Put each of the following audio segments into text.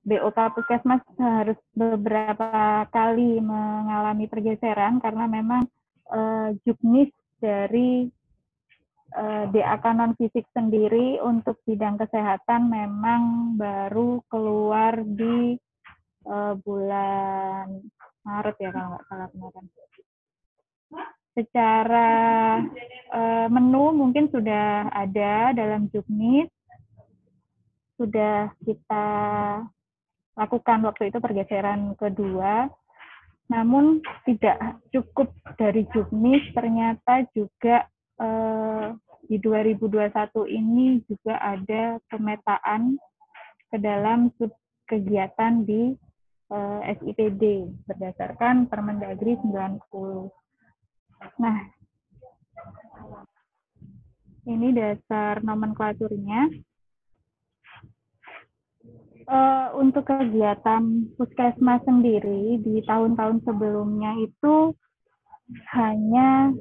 BOK Puskesmas harus beberapa kali mengalami pergeseran karena memang juknis dari DAK non-fisik sendiri untuk bidang kesehatan memang baru keluar di bulan Maret ya kalau nggak salah kemarin. Secara menu mungkin sudah ada dalam juknis, sudah kita lakukan waktu itu pergeseran kedua, namun tidak cukup dari juknis, ternyata juga di 2021 ini juga ada pemetaan ke dalam kegiatan di SIPD berdasarkan Permendagri 90. Nah, ini dasar nomenklaturnya. Untuk kegiatan Puskesmas sendiri di tahun-tahun sebelumnya itu hanya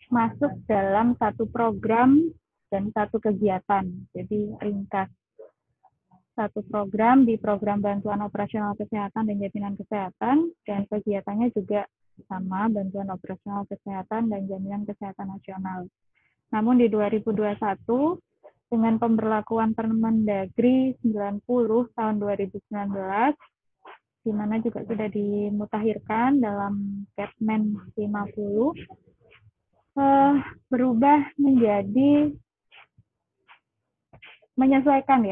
masuk dalam satu program dan satu kegiatan. Jadi ringkas. Satu program di program bantuan operasional kesehatan dan jaminan kesehatan, dan kegiatannya juga sama, bantuan operasional kesehatan dan jaminan kesehatan nasional. Namun di 2021, dengan pemberlakuan Permendagri 90 tahun 2019, di mana juga sudah dimutakhirkan dalam Kepmen 50, berubah menjadi menyesuaikan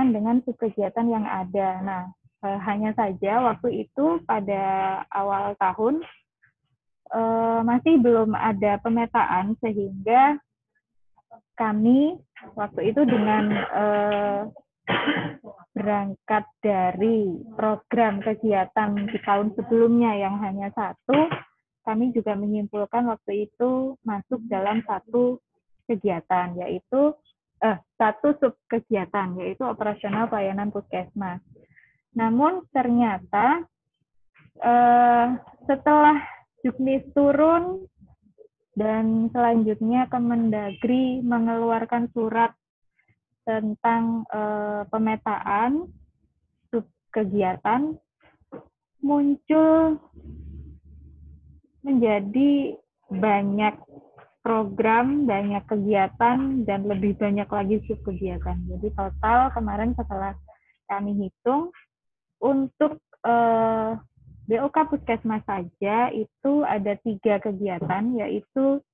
dengan kegiatan yang ada. Nah, hanya saja waktu itu pada awal tahun masih belum ada pemetaan sehingga kami waktu itu dengan berangkat dari program kegiatan di tahun sebelumnya yang hanya satu, kami juga menyimpulkan waktu itu masuk dalam satu kegiatan, yaitu satu subkegiatan, yaitu operasional pelayanan puskesmas. Namun ternyata setelah juknis turun dan selanjutnya Kemendagri mengeluarkan surat tentang pemetaan subkegiatan, muncul menjadi banyak program, banyak kegiatan, dan lebih banyak lagi subkegiatan. Jadi total kemarin setelah kami hitung, untuk BOK Puskesmas saja itu ada 3 kegiatan, yaitu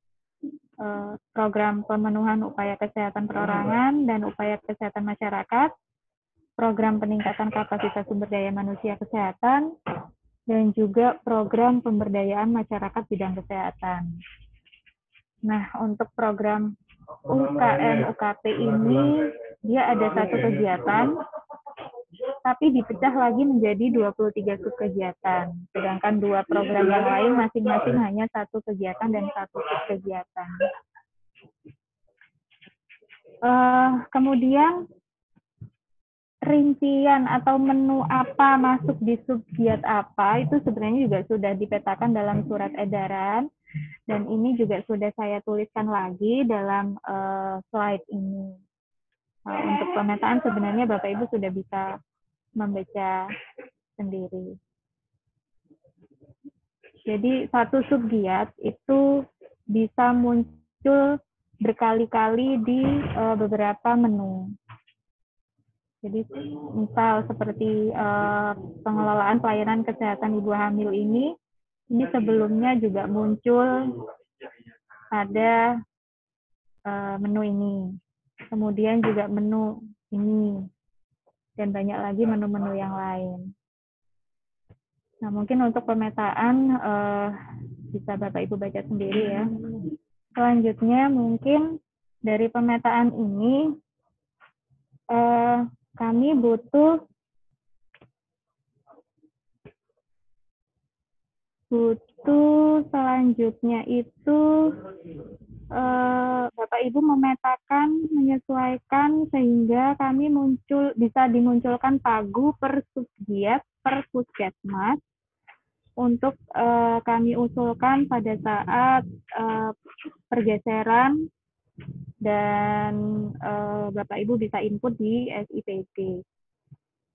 program pemenuhan upaya kesehatan perorangan dan upaya kesehatan masyarakat, program peningkatan kapasitas sumber daya manusia kesehatan, dan juga program pemberdayaan masyarakat bidang kesehatan. Nah, untuk program UKM UKP ini, dia ada satu kegiatan, tapi dipecah lagi menjadi 23 subkegiatan. Sedangkan 2 program yang lain masing-masing hanya satu kegiatan dan satu subkegiatan. Kemudian rincian atau menu apa masuk di subgiat apa itu sebenarnya juga sudah dipetakan dalam surat edaran, dan ini juga sudah saya tuliskan lagi dalam slide ini. Untuk pemetaan sebenarnya Bapak Ibu sudah bisa membaca sendiri. Jadi satu subgiat itu bisa muncul berkali-kali di beberapa menu. Jadi misal seperti pengelolaan pelayanan kesehatan ibu hamil ini sebelumnya juga muncul pada menu ini. Kemudian juga menu ini. Dan banyak lagi menu-menu yang lain. Nah, mungkin untuk pemetaan bisa Bapak Ibu baca sendiri ya. Selanjutnya mungkin dari pemetaan ini kami butuh selanjutnya itu Bapak Ibu memetakan, menyesuaikan sehingga kami bisa dimunculkan pagu per subgiat per puskesmas untuk kami usulkan pada saat pergeseran, dan Bapak Ibu bisa input di SIPD.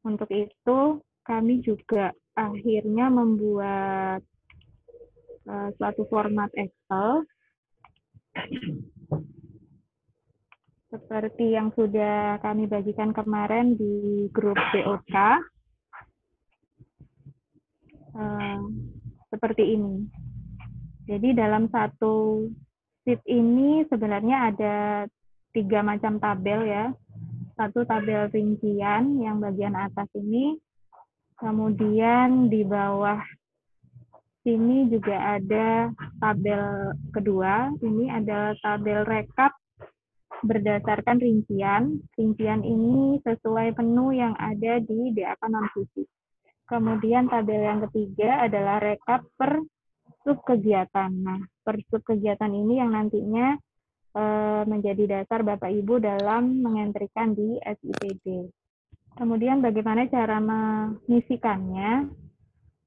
Untuk itu, kami juga akhirnya membuat suatu format Excel seperti yang sudah kami bagikan kemarin di grup BOK. Seperti ini. Jadi dalam satu sheet ini sebenarnya ada 3 macam tabel ya. Satu tabel rincian yang bagian atas ini, kemudian di bawah sini juga ada tabel kedua. Ini adalah tabel rekap berdasarkan rincian. Rincian ini sesuai menu yang ada di DAK non-fisik. Kemudian tabel yang ketiga adalah rekap per subkegiatan. Nah, per subkegiatan ini yang nantinya menjadi dasar Bapak Ibu dalam mengentrikan di SIPD. Kemudian bagaimana cara mengisikannya?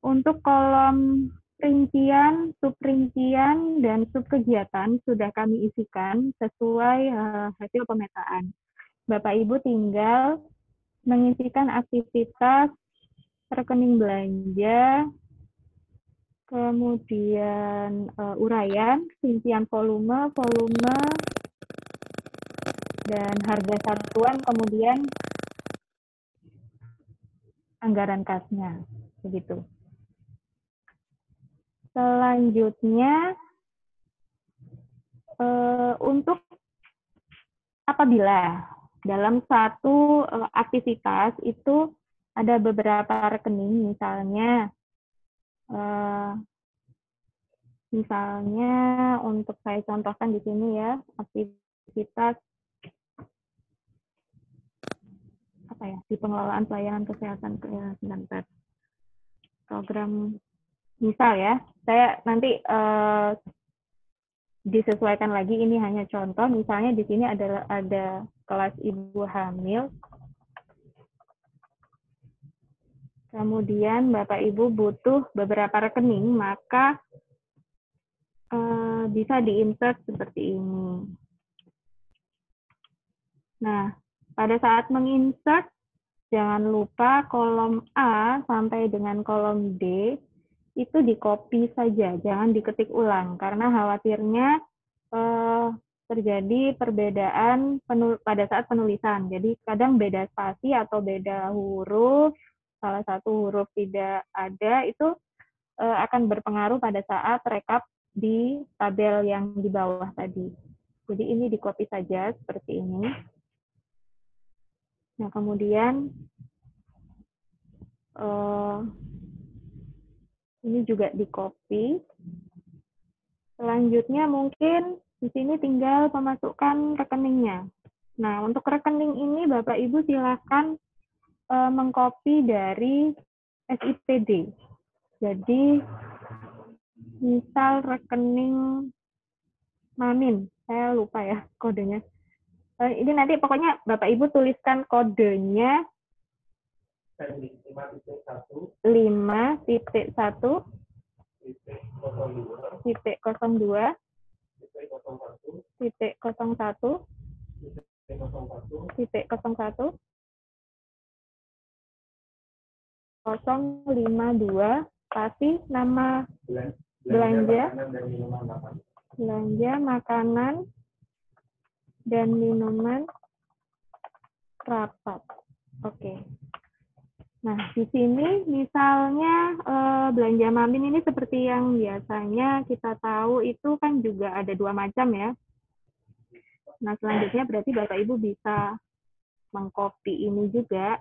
Untuk kolom rincian, subrincian, dan subkegiatan sudah kami isikan sesuai hasil pemetaan. Bapak Ibu tinggal mengisikan aktivitas rekening belanja, kemudian uraian, rincian volume, dan harga satuan, kemudian anggaran kasnya, begitu. Selanjutnya, untuk apabila dalam satu aktivitas itu ada beberapa rekening, misalnya untuk saya contohkan di sini ya, aktivitas apa ya, di pengelolaan pelayanan kesehatan program, misal ya, saya nanti disesuaikan lagi, ini hanya contoh. Misalnya di sini ada kelas ibu hamil, kemudian Bapak Ibu butuh beberapa rekening, maka bisa di-insert seperti ini. Nah, pada saat menginsert, jangan lupa kolom A sampai dengan kolom D itu di-copy saja, jangan diketik ulang, karena khawatirnya terjadi perbedaan pada saat penulisan. Jadi kadang beda spasi atau beda huruf, salah satu huruf tidak ada, itu akan berpengaruh pada saat rekap di tabel yang di bawah tadi. Jadi ini di-copy saja seperti ini. Nah, kemudian ini juga di-copy. Selanjutnya mungkin di sini tinggal memasukkan rekeningnya. Nah, untuk rekening ini Bapak Ibu silakan mengcopy dari SIPD. Jadi, misal rekening Mamin, saya lupa ya kodenya. Ini nanti pokoknya Bapak Ibu tuliskan kodenya 5.1.01.052 pasti nama belanja makanan dan minuman rapat. Oke. Nah, di sini misalnya belanja Mamin ini seperti yang biasanya kita tahu itu kan juga ada 2 macam ya. Nah, selanjutnya berarti Bapak Ibu bisa mengcopy ini juga.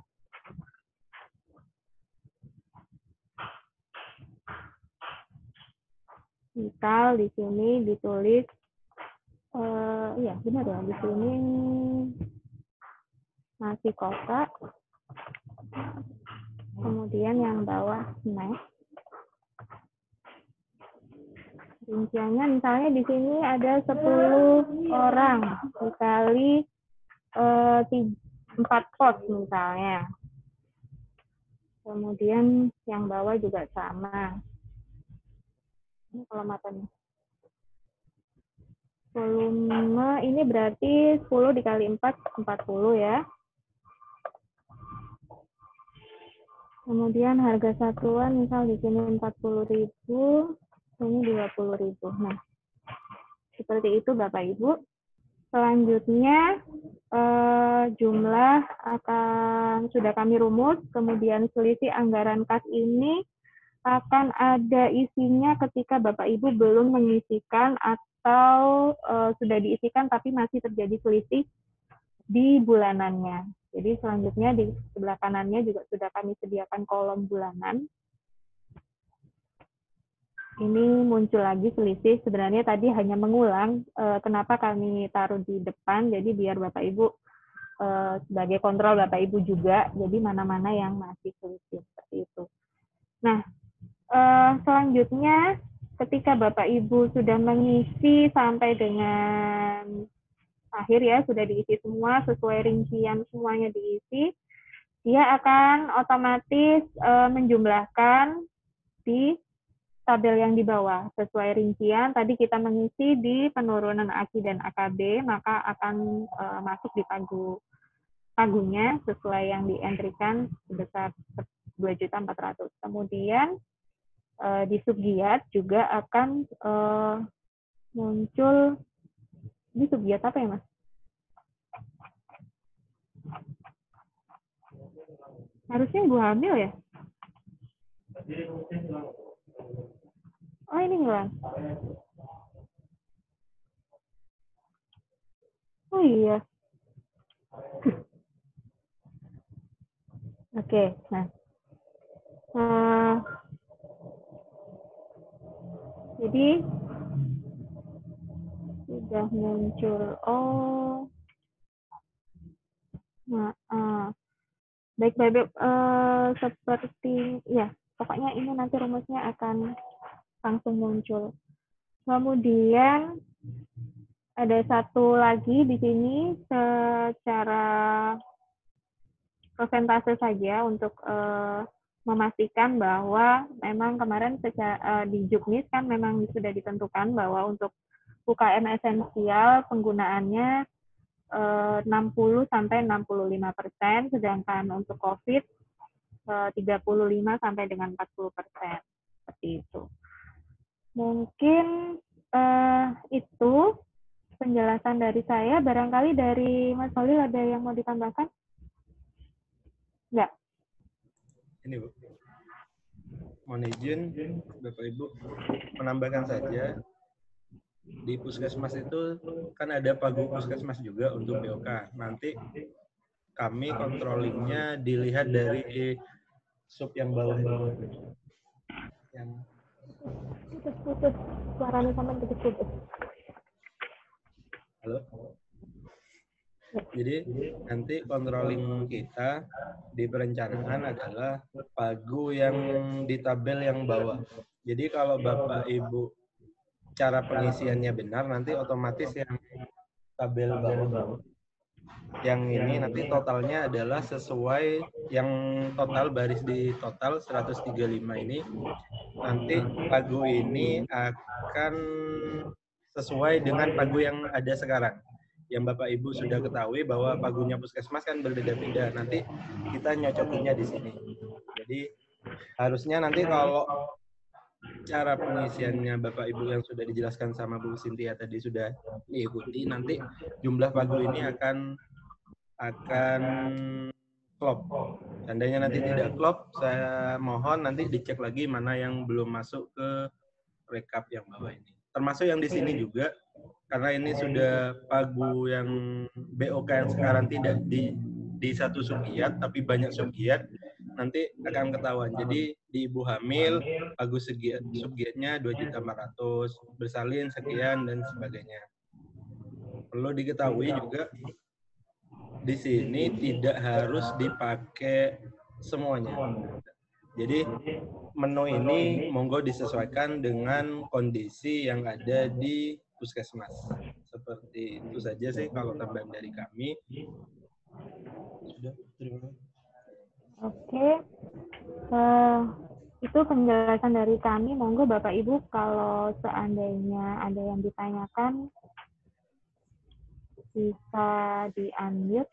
Misal di sini ditulis, ya benar ya, di sini nasi kotak, kemudian yang bawah snack. Rinciannya misalnya di sini ada 10 orang dikali 4 pos misalnya. Kemudian yang bawah juga sama. Ini kalau matanya. Volume ini berarti 10 dikali 4, 40 ya. Kemudian harga satuan misal di sini 40.000, ini 20.000. Nah, seperti itu Bapak Ibu. Selanjutnya jumlah akan sudah kami rumus, kemudian selisih anggaran kas ini akan ada isinya ketika Bapak Ibu belum mengisikan atau sudah diisikan tapi masih terjadi selisih di bulanannya. Jadi selanjutnya di sebelah kanannya juga sudah kami sediakan kolom bulanan. Ini muncul lagi selisih. Sebenarnya tadi hanya mengulang kenapa kami taruh di depan, jadi biar Bapak Ibu sebagai kontrol Bapak Ibu juga, jadi mana-mana yang masih selisih seperti itu. Nah, selanjutnya ketika Bapak Ibu sudah mengisi sampai dengan akhir ya, sudah diisi semua sesuai rincian semuanya diisi, dia akan otomatis menjumlahkan di tabel yang di bawah sesuai rincian. Tadi kita mengisi di penurunan AKI dan AKB, maka akan masuk di pagunya sesuai yang dientrikan sebesar 2.400.000. Kemudian di subgiat juga akan muncul di subgiat apa ya Mas? Harusnya Ibu hamil ya? Oh ini hilang. Oh iya. Oke, nah. Jadi sudah muncul. Oh. Nah, baik-baik seperti ya, pokoknya ini nanti rumusnya akan langsung muncul. Kemudian ada satu lagi di sini secara persentase saja untuk memastikan bahwa memang kemarin di Juknis kan memang sudah ditentukan bahwa untuk UKM esensial penggunaannya 60 sampai 65%, sedangkan untuk COVID 35 sampai dengan 40%. Seperti itu. Mungkin itu penjelasan dari saya. Barangkali dari Mas Holil ada yang mau ditambahkan? Enggak? Ini Bu, mohon izin Bapak Ibu menambahkan saja, di puskesmas itu kan ada pagu puskesmas juga untuk BOK. Nanti kami controllingnya dilihat dari sub yang bawah yang putus suaranya sama putus. halo. Jadi nanti controlling kita di perencanaan adalah pagu yang di tabel yang bawah. Jadi kalau Bapak Ibu cara pengisiannya benar, nanti otomatis yang tabel bawah yang ini nanti totalnya adalah sesuai yang total baris di total 135 ini. Nanti pagu ini akan sesuai dengan pagu yang ada sekarang. Yang Bapak Ibu sudah ketahui bahwa pagunya puskesmas kan berbeda-beda. Nanti kita nyocokinnya di sini. Jadi harusnya nanti kalau cara pengisiannya Bapak Ibu yang sudah dijelaskan sama Bu Cynthia tadi sudah diikuti, nanti jumlah pagu ini akan klop. Seandainya nanti tidak klop, saya mohon nanti dicek lagi mana yang belum masuk ke rekap yang bawah ini. Termasuk yang di sini juga, karena ini sudah pagu yang BOK yang sekarang tidak di satu subgiat, tapi banyak subgiat, nanti akan ketahuan. Jadi di ibu hamil, pagu subgiatnya 2.400.000, bersalin sekian, dan sebagainya. Perlu diketahui juga, di sini tidak harus dipakai semuanya. Jadi menu ini monggo disesuaikan dengan kondisi yang ada di puskesmas. Seperti itu saja sih kalau tambahan dari kami. Sudah, terima kasih. Oke. Itu penjelasan dari kami. Monggo Bapak Ibu kalau seandainya ada yang ditanyakan bisa di-unmute.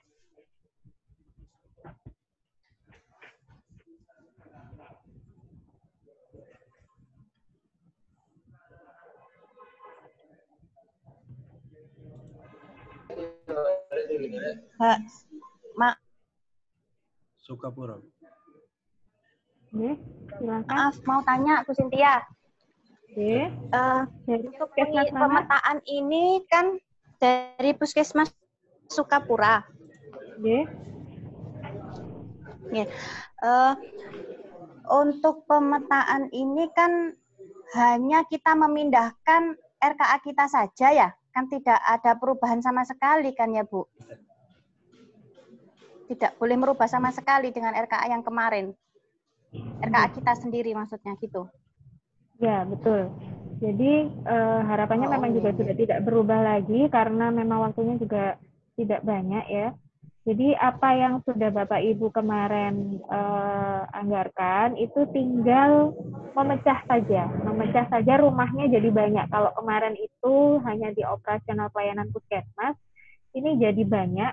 Mak, Sukapura. Oke, silakan. maaf mau tanya Bu Cynthia. Oke. Dari Untuk Puskesmas mana? pemetaan ini kan dari Puskesmas Sukapura. Oke. Ya. Untuk pemetaan ini kan hanya kita memindahkan RKA kita saja ya, kan tidak ada perubahan sama sekali kan ya Bu? Tidak boleh merubah sama sekali dengan RKA yang kemarin. RKA kita sendiri maksudnya gitu. Ya, betul. Jadi harapannya memang juga sudah tidak berubah lagi karena memang waktunya juga tidak banyak ya. Jadi apa yang sudah Bapak Ibu kemarin anggarkan itu tinggal memecah saja rumahnya jadi banyak. Kalau kemarin itu hanya di operasional pelayanan puskesmas, ini jadi banyak.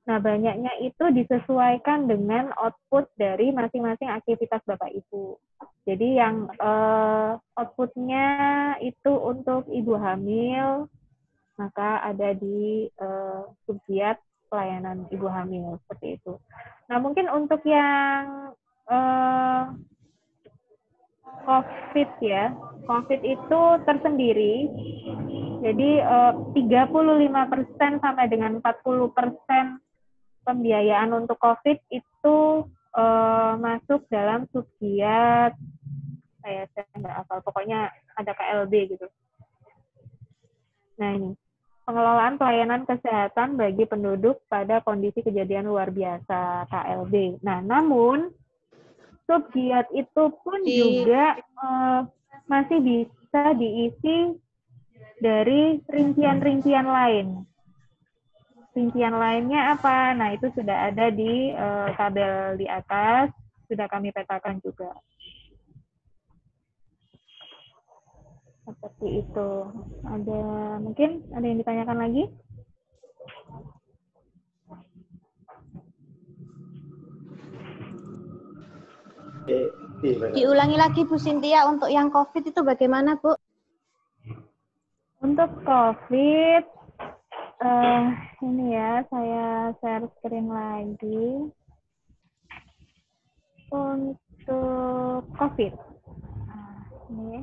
Nah, banyaknya itu disesuaikan dengan output dari masing-masing aktivitas Bapak Ibu. Jadi yang outputnya itu untuk ibu hamil, maka ada di subgiat pelayanan ibu hamil, seperti itu. Nah, mungkin untuk yang COVID ya, COVID itu tersendiri, jadi 35% sampai dengan 40% pembiayaan untuk COVID itu masuk dalam subgiat, saya nggak hafal, pokoknya ada KLB gitu. Nah ini, pengelolaan pelayanan kesehatan bagi penduduk pada kondisi kejadian luar biasa, KLB. Nah namun, subgiat itu pun juga masih bisa diisi dari rincian-rincian lain. Rincian lainnya apa? Nah, itu sudah ada di tabel di atas, sudah kami petakan juga. Seperti itu. Mungkin ada yang ditanyakan lagi? Diulangi lagi Bu Cynthia, untuk yang COVID itu bagaimana Bu? Untuk COVID, ini ya, saya share screen lagi. Untuk COVID. Nah, ini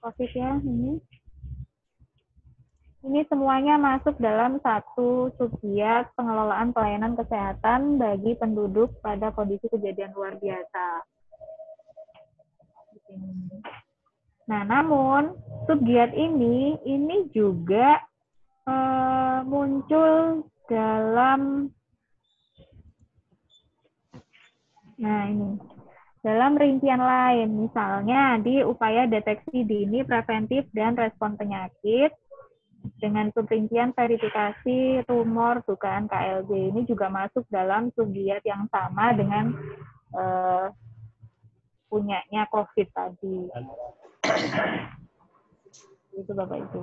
COVID ya, ini. Ini semuanya masuk dalam satu subgiat pengelolaan pelayanan kesehatan bagi penduduk pada kondisi kejadian luar biasa. Nah, namun subgiat ini juga muncul dalam dalam rincian lain, misalnya di upaya deteksi dini, preventif, dan respon penyakit dengan subrincian verifikasi tumor dugaan KLB. Ini juga masuk dalam subgiat yang sama dengan punyanya COVID tadi. Itu Bapak Ibu.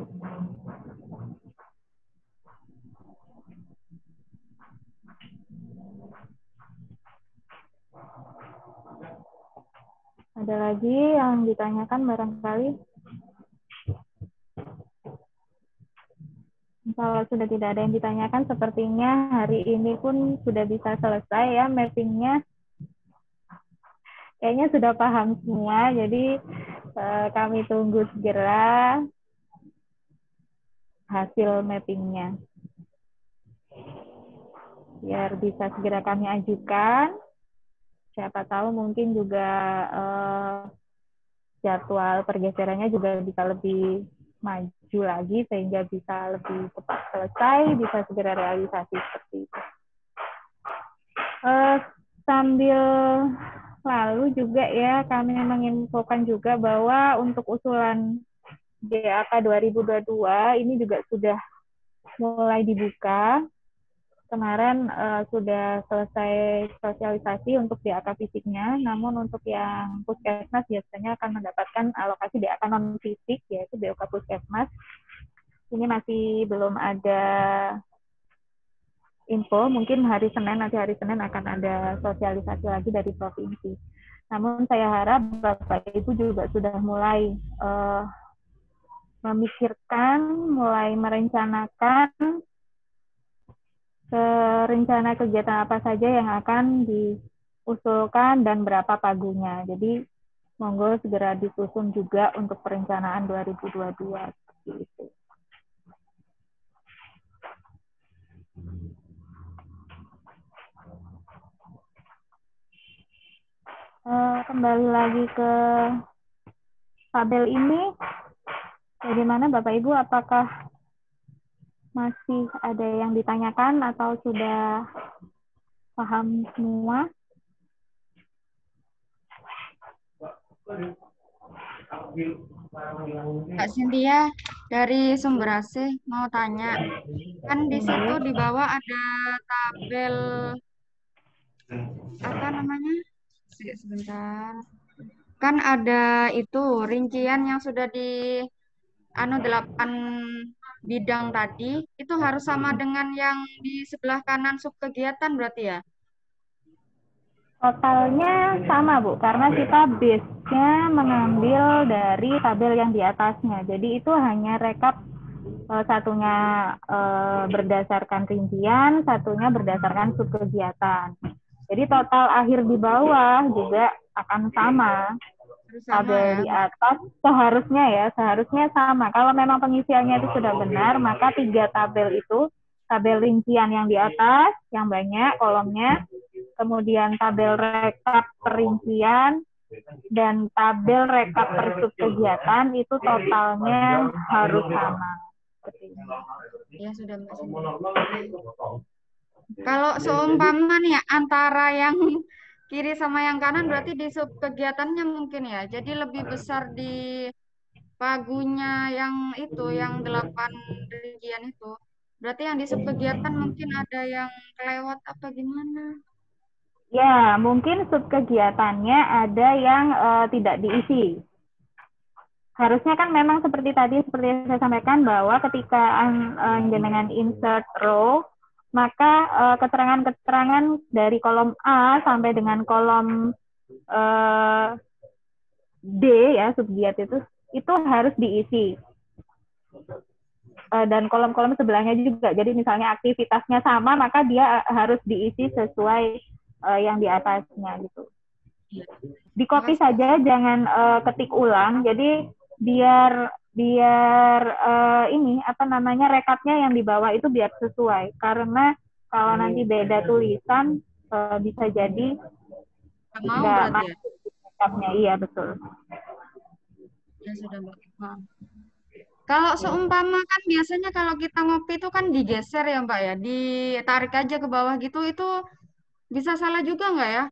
Ada lagi yang ditanyakan barangkali? Kalau sudah tidak ada yang ditanyakan, sepertinya hari ini pun sudah bisa selesai ya mappingnya. Kayaknya sudah paham semua, jadi kami tunggu segera hasil mappingnya. Biar bisa segera kami ajukan. Siapa tahu mungkin juga jadwal pergeserannya juga bisa lebih maju lagi sehingga bisa lebih cepat selesai, bisa segera realisasi seperti itu. Sambil lalu juga ya kami menginfokan juga bahwa untuk usulan DAK 2022 ini juga sudah mulai dibuka. Kemarin sudah selesai sosialisasi untuk DAK fisiknya, namun untuk yang puskesmas biasanya akan mendapatkan alokasi DAK non fisik, yaitu BOK puskesmas. Ini masih belum ada info, mungkin nanti hari Senin akan ada sosialisasi lagi dari provinsi. Namun saya harap Bapak Ibu juga sudah mulai memikirkan, mulai merencanakan rencana kegiatan apa saja yang akan diusulkan dan berapa pagunya. Jadi monggo segera disusun juga untuk perencanaan 2022 seperti itu. Kembali lagi ke tabel ini, bagaimana Bapak Ibu, apakah masih ada yang ditanyakan atau sudah paham semua? Kak Cynthia dari Sumber Asih mau tanya, kan di situ di bawah ada tabel apa namanya? Sebentar. Kan ada itu rincian yang sudah di 8 bidang tadi, itu harus sama dengan yang di sebelah kanan sub kegiatan berarti ya? Totalnya sama, Bu, karena kita base-nya mengambil dari tabel yang di atasnya. Jadi itu hanya rekap, satunya berdasarkan rincian, satunya berdasarkan subkegiatan. Jadi total akhir di bawah juga akan sama. Harus sama Tabel ya? di atas seharusnya sama. Kalau memang pengisiannya itu sudah benar, maka 3 tabel itu, tabel rincian yang di atas, yang banyak kolomnya, kemudian tabel rekap perincian, dan tabel rekap per subkegiatan itu totalnya harus sama. Ya sudah Mbak Cynthia. Kalau seumpama nih ya, antara yang kiri sama yang kanan berarti di sub kegiatannya mungkin ya. Jadi lebih besar di pagunya yang itu, yang 8 rincian itu. Berarti yang di sub kegiatan mungkin ada yang kelewat apa gimana? Ya, mungkin subkegiatannya ada yang tidak diisi. Harusnya kan memang seperti tadi, seperti yang saya sampaikan, bahwa ketika jenengan insert row, maka keterangan-keterangan dari kolom A sampai dengan kolom D ya, subgiat itu harus diisi. Dan kolom-kolom sebelahnya juga. Jadi misalnya aktivitasnya sama, maka dia harus diisi sesuai yang di atasnya gitu. Di copy saja, jangan ketik ulang. Jadi biar ini apa namanya, rekapnya yang di bawah itu biar sesuai. Karena kalau nanti beda tulisan bisa jadi Mau nggak berarti ya? masuk rekapnya. Iya betul. Ya sudah Mbak. Kalau seumpama kan biasanya kalau kita ngopi itu kan digeser ya Mbak ya, ditarik aja ke bawah gitu, itu bisa salah juga nggak ya?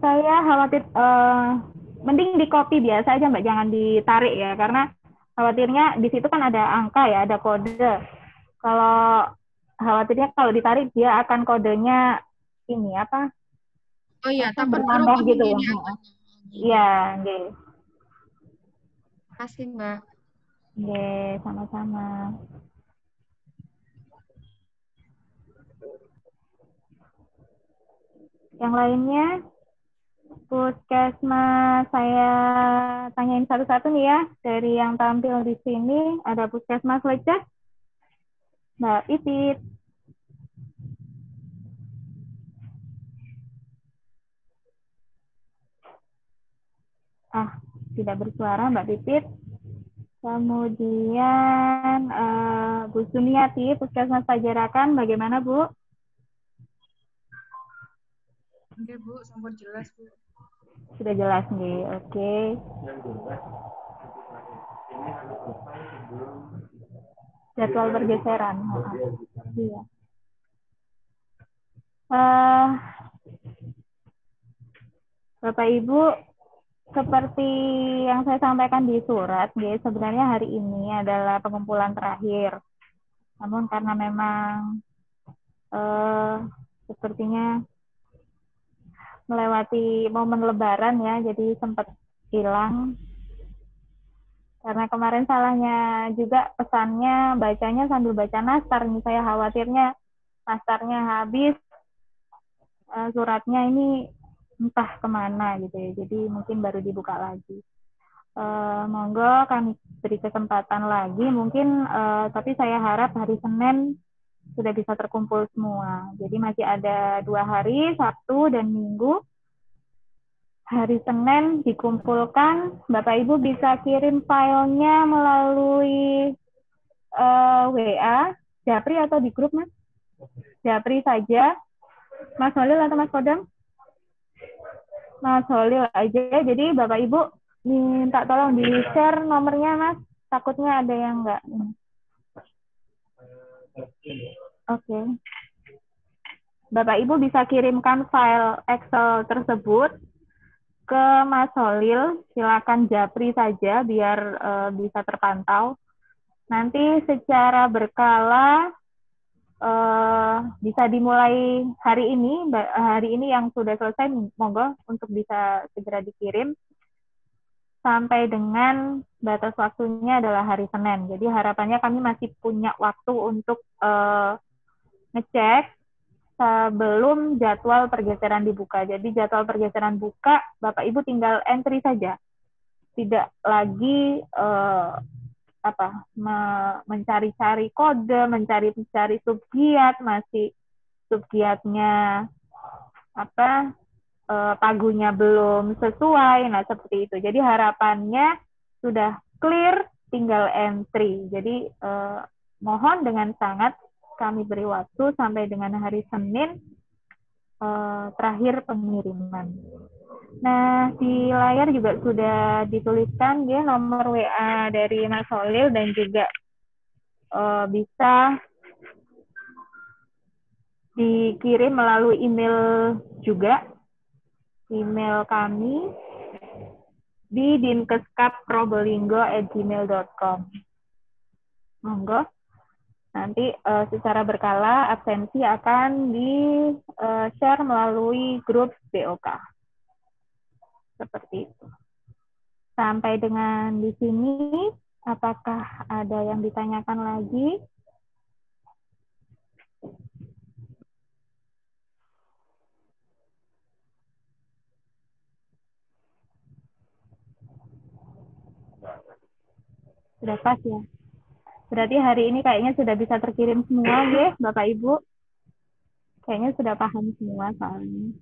Saya khawatir mending di copy biasa aja Mbak, jangan ditarik ya, karena khawatirnya di situ kan ada angka ya, ada kode. Kalau khawatirnya kalau ditarik dia akan kodenya ini apa? Oh iya, takut Bertambah berubah gitu. ini angkanya. Iya, nggih. Kasih Mbak. Nggih, sama-sama. Yang lainnya, Puskesmas, saya tanyain satu-satu nih ya. Dari yang tampil di sini, ada Puskesmas Lecet, Mbak Pipit. Tidak bersuara Mbak Pipit. Kemudian Bu Suniati, Puskesmas Pajarakan, bagaimana Bu? Oke Bu, sampun jelas Bu. Sudah jelas nih, oke. Jadwal pergeseran. Iya. Bapak Ibu, seperti yang saya sampaikan di surat, sebenarnya hari ini adalah pengumpulan terakhir. Namun karena memang sepertinya melewati momen Lebaran ya, jadi sempat hilang. Karena kemarin salahnya juga pesannya, bacanya sambil baca nastar. Saya khawatirnya nastarnya habis, suratnya ini entah kemana gitu ya. Jadi mungkin baru dibuka lagi. Monggo kami beri kesempatan lagi, mungkin tapi saya harap hari Senin sudah bisa terkumpul semua. Jadi masih ada 2 hari, Sabtu dan Minggu. Hari Senin dikumpulkan, Bapak Ibu bisa kirim filenya melalui WA, Japri atau di grup, Mas? Japri saja. Mas Holil atau Mas Kodam? Mas Holil aja. Jadi Bapak Ibu minta tolong di-share nomornya, Mas. Takutnya ada yang enggak. Oke. Bapak Ibu bisa kirimkan file Excel tersebut ke Mas Holil. Silakan japri saja biar bisa terpantau. Nanti secara berkala bisa dimulai hari ini yang sudah selesai, monggo untuk bisa segera dikirim. Sampai dengan batas waktunya adalah hari Senin. Jadi harapannya kami masih punya waktu untuk ngecek sebelum jadwal pergeseran dibuka. Jadi jadwal pergeseran buka, Bapak Ibu tinggal entry saja. Tidak lagi mencari-cari kode, mencari-cari subgiat, masih subgiatnya pagunya belum sesuai, nah seperti itu. Jadi harapannya sudah clear, tinggal entry. Jadi mohon dengan sangat kami beri waktu sampai dengan hari Senin terakhir pengiriman. Nah, di layar juga sudah dituliskan ya nomor WA dari Mas Holil dan juga bisa dikirim melalui email juga. Email kami di dinkeskapprobolinggo@gmail.com. Monggo. Nanti secara berkala absensi akan di-share melalui grup BOK. Seperti itu. Sampai dengan di sini, apakah ada yang ditanyakan lagi? Sudah pas ya? Berarti hari ini kayaknya sudah bisa terkirim semua ya, Bapak Ibu? Kayaknya sudah paham semua soalnya.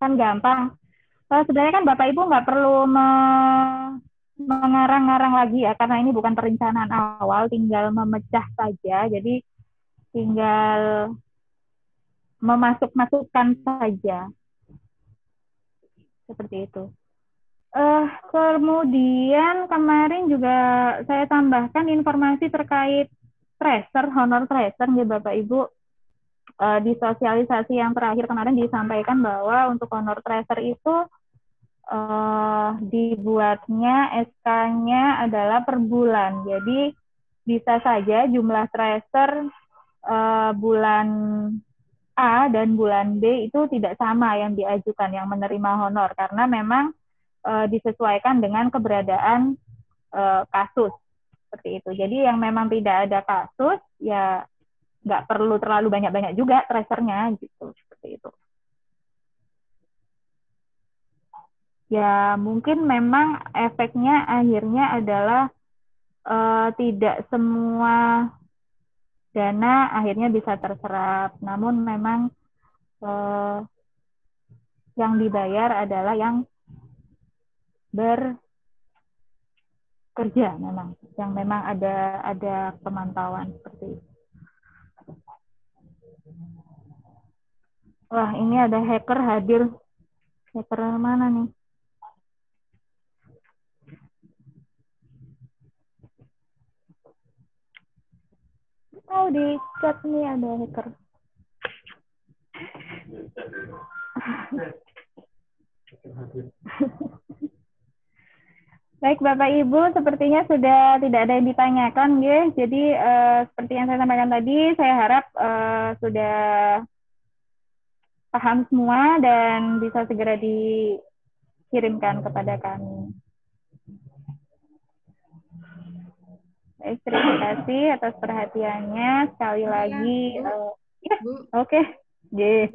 Kan gampang. Sebenarnya kan Bapak Ibu nggak perlu mengarang-ngarang lagi ya, karena ini bukan perencanaan awal, tinggal memecah saja. Jadi tinggal memasuk-masukkan saja. Seperti itu. Kemudian kemarin juga saya tambahkan informasi terkait tracer, honor tracer ya Bapak Ibu. Di sosialisasi yang terakhir kemarin disampaikan bahwa untuk honor tracer itu dibuatnya SK-nya adalah per bulan. Jadi bisa saja jumlah tracer bulan A dan bulan B itu tidak sama yang diajukan, yang menerima honor, karena memang disesuaikan dengan keberadaan kasus seperti itu. Jadi yang memang tidak ada kasus ya nggak perlu terlalu banyak-banyak juga tracernya gitu, seperti itu. Ya mungkin memang efeknya akhirnya adalah tidak semua dana akhirnya bisa terserap, namun memang yang dibayar adalah yang bekerja memang, yang memang ada pemantauan seperti itu. Wah, ini ada hacker hadir. Hacker mana nih? Oh, di chat nih ada hacker. Baik Bapak Ibu, sepertinya sudah tidak ada yang ditanyakan ya. Jadi seperti yang saya sampaikan tadi, saya harap sudah paham semua dan bisa segera dikirimkan kepada kami. Baik, terima kasih atas perhatiannya. Sekali lagi, Bu. oke. Ya.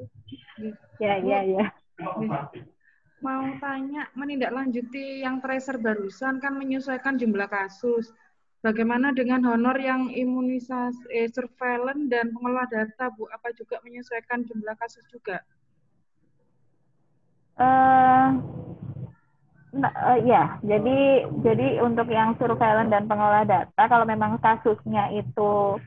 mau tanya, menindaklanjuti yang tracer barusan kan menyesuaikan jumlah kasus. Bagaimana dengan honor yang imunisasi, surveillance dan pengelola data, Bu? Apa juga menyesuaikan jumlah kasus juga? Ya, jadi untuk yang surveillance dan pengelola data, kalau memang kasusnya itu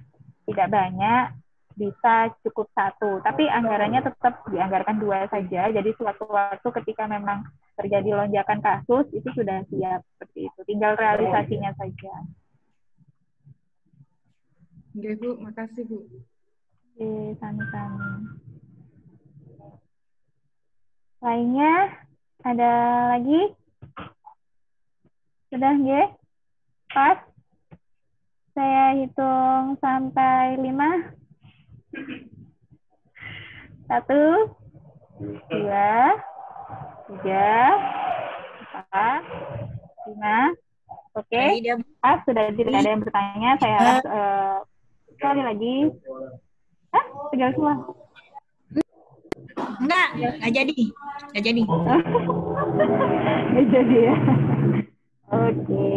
tidak banyak, bisa cukup 1. Tapi anggarannya tetap dianggarkan 2 saja. Jadi suatu-waktu ketika memang terjadi lonjakan kasus, itu sudah siap seperti itu. Tinggal realisasinya saja. Oke, Bu. Makasih, Bu. Oke, sami-sami. Lainnya, ada lagi? Sudah, nggih? Pas? Saya hitung sampai 5. 1, 2, 3, 4, 5. Oke. Pas, sudah tidak ada yang bertanya. Saya harap sekali lagi. Tinggal semua. Enggak jadi. Enggak jadi. Nggak jadi ya. Oke.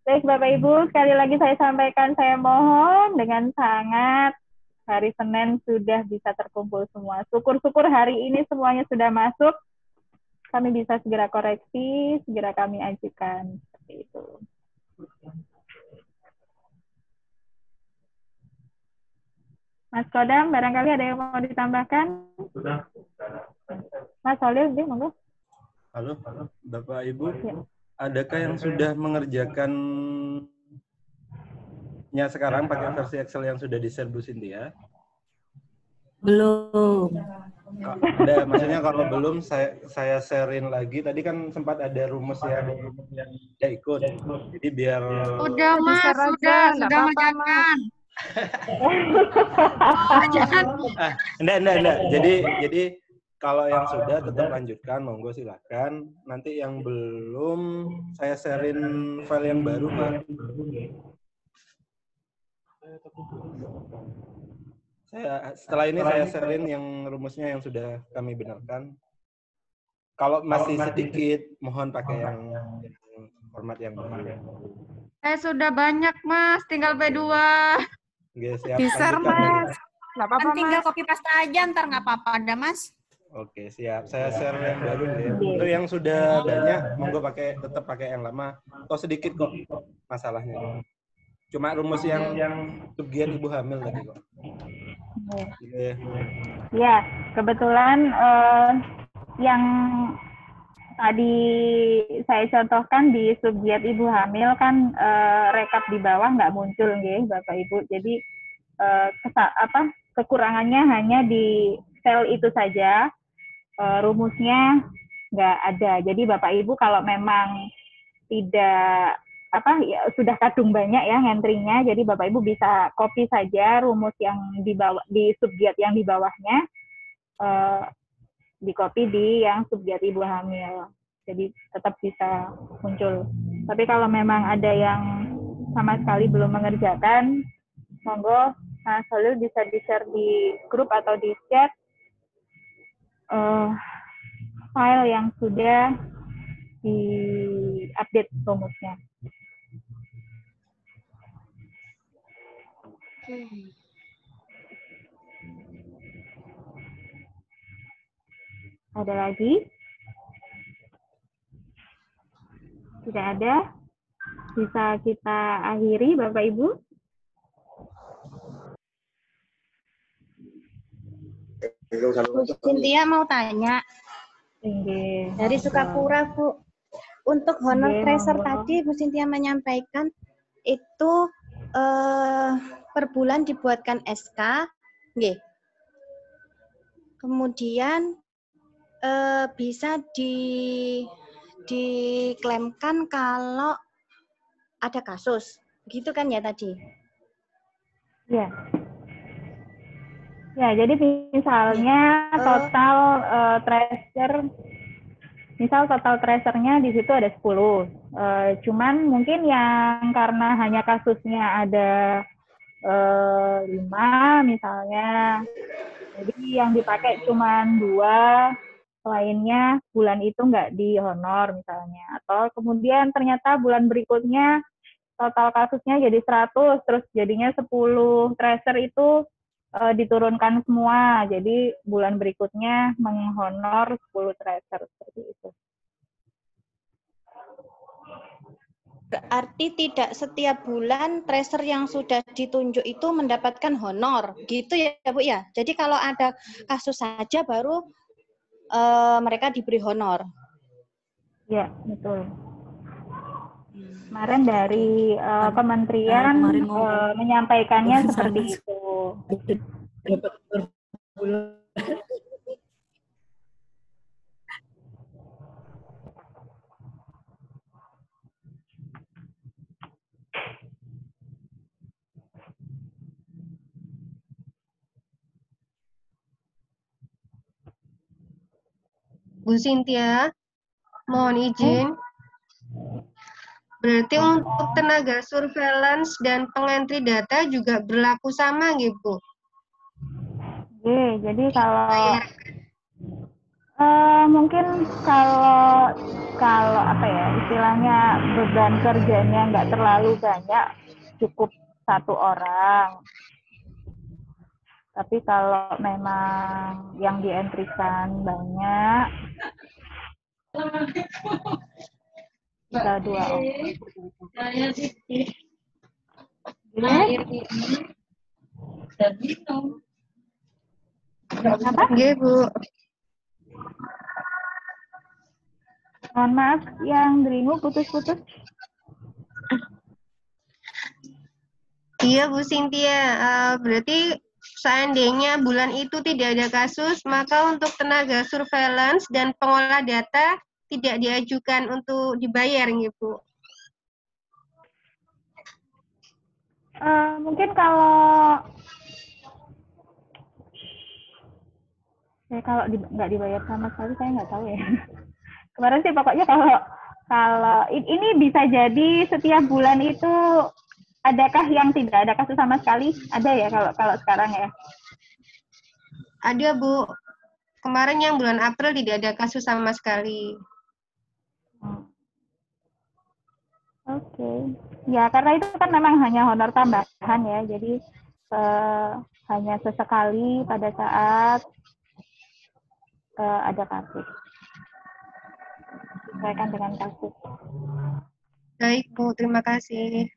Baik Bapak Ibu, sekali lagi saya sampaikan, saya mohon dengan sangat hari Senin sudah bisa terkumpul semua. Syukur-syukur hari ini semuanya sudah masuk. Kami bisa segera koreksi, segera kami ajukan. Seperti itu. Mas Kodam, barangkali ada yang mau ditambahkan? Mas Solil, monggo. Halo, Bapak Ibu. Ya. Adakah yang sudah mengerjakannya sekarang pakai versi Excel yang sudah di-share Bu Cynthia? Belum. Ada, maksudnya kalau belum saya sharein lagi. Tadi kan sempat ada rumus yang tidak ikut. Jadi biar Udah Mas, sudah mengerjakan. Enggak. Jadi kalau yang sudah tetap lanjutkan, monggo silakan. Nanti yang belum saya sharein file yang baru, Pak. Setelah ini saya sharein yang rumusnya yang sudah kami benarkan. Kalau masih sedikit, mohon pakai yang format yang baru. Sudah banyak Mas, tinggal P2. Oke, siap. Bisa Mas. Nggak apa-apa, Kan tinggal Mas. copy paste aja, ntar nggak apa-apa ada Mas. Oke, siap. Saya share yang baru ya. Untuk yang sudah banyak, monggo tetap pakai yang lama. Atau sedikit kok masalahnya. Cuma rumus yang subgiat ibu hamil tadi kok. Ya, kebetulan yang tadi saya contohkan di subgiat ibu hamil kan rekap di bawah nggak muncul nggih Bapak Ibu. Jadi kekurangannya hanya di sel itu saja. Rumusnya nggak ada. Jadi Bapak Ibu kalau memang tidak sudah kadung banyak ya entry-nya, jadi Bapak Ibu bisa copy saja rumus yang di bawah di subgiat yang di bawahnya, di copy di yang subgiat ibu hamil. Jadi tetap bisa muncul. Tapi kalau memang ada yang sama sekali belum mengerjakan, monggo Mas Solil bisa di-share di grup atau di chat file yang sudah di-update rumusnya. Ada lagi? Tidak ada? Bisa kita akhiri, Bapak Ibu? Bu Cynthia mau tanya. Dari Sukapura, Bu. Untuk honor tracer tadi, Bu Cynthia menyampaikan itu per bulan dibuatkan SK, nggih. Kemudian bisa diklaimkan kalau ada kasus, begitu kan ya tadi? Ya. Ya, jadi misalnya total tracer, misal total tracernya di situ ada 10. Cuman mungkin yang karena hanya kasusnya ada 5 misalnya, Jadi yang dipakai cuma 2, lainnya bulan itu nggak dihonor misalnya. Atau kemudian ternyata bulan berikutnya total kasusnya jadi 100, terus jadinya 10 tracer itu diturunkan semua. Jadi bulan berikutnya menghonor 10 tracer seperti itu. Berarti tidak setiap bulan tracer yang sudah ditunjuk itu mendapatkan honor, gitu ya Bu ya? Jadi kalau ada kasus saja baru mereka diberi honor. Ya, betul. Kemarin dari kementerian menyampaikannya seperti itu. Bu Cynthia, mohon izin. Berarti untuk tenaga surveillance dan pengentri data juga berlaku sama gitu, Bu? Oke, jadi kalau mungkin kalau apa ya istilahnya beban kerjanya nggak terlalu banyak, cukup 1 orang. Tapi kalau memang yang dientrikan banyak, bisa 2 orang. Apa? Oke, Bu. Mohon maaf, yang deringu putus-putus. Iya, Bu Cynthia. Berarti seandainya bulan itu tidak ada kasus, maka untuk tenaga surveillance dan pengolah data tidak diajukan untuk dibayar, gitu. Mungkin kalau nggak dibayar sama sekali, saya nggak tahu ya. Kemarin sih pokoknya kalau ini bisa jadi setiap bulan itu adakah yang tidak ada kasus sama sekali? Ada ya kalau sekarang ya? Ada, Bu. Kemarin yang bulan April tidak ada kasus sama sekali. Oke. Ya, karena itu kan memang hanya honor tambahan ya. Jadi hanya sesekali pada saat ada kasus. Sesuaikan dengan kasus. Baik, Bu. Terima kasih.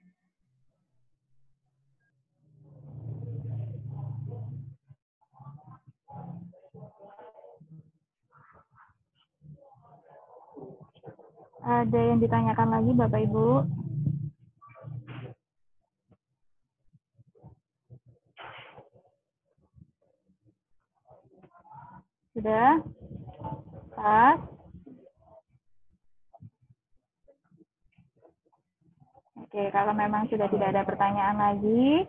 Ada yang ditanyakan lagi, Bapak Ibu? Sudah? Pas? Oke, kalau memang sudah tidak ada pertanyaan lagi,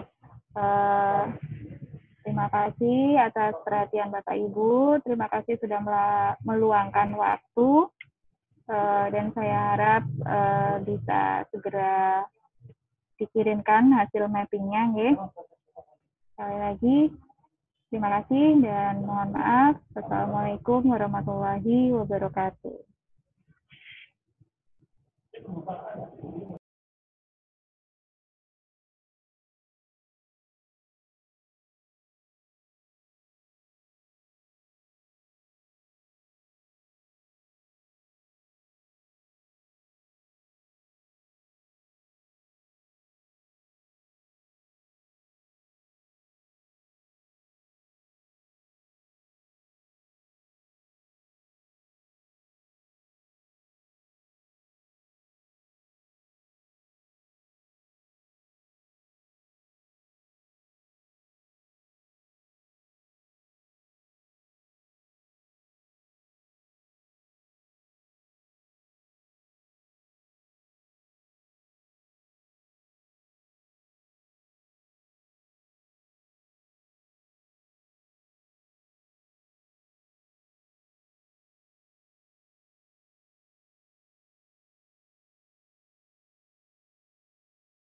terima kasih atas perhatian Bapak Ibu. Terima kasih sudah meluangkan waktu. Dan saya harap bisa segera dikirimkan hasil mappingnya. Ya. Sekali lagi, terima kasih dan mohon maaf. Wassalamualaikum warahmatullahi wabarakatuh.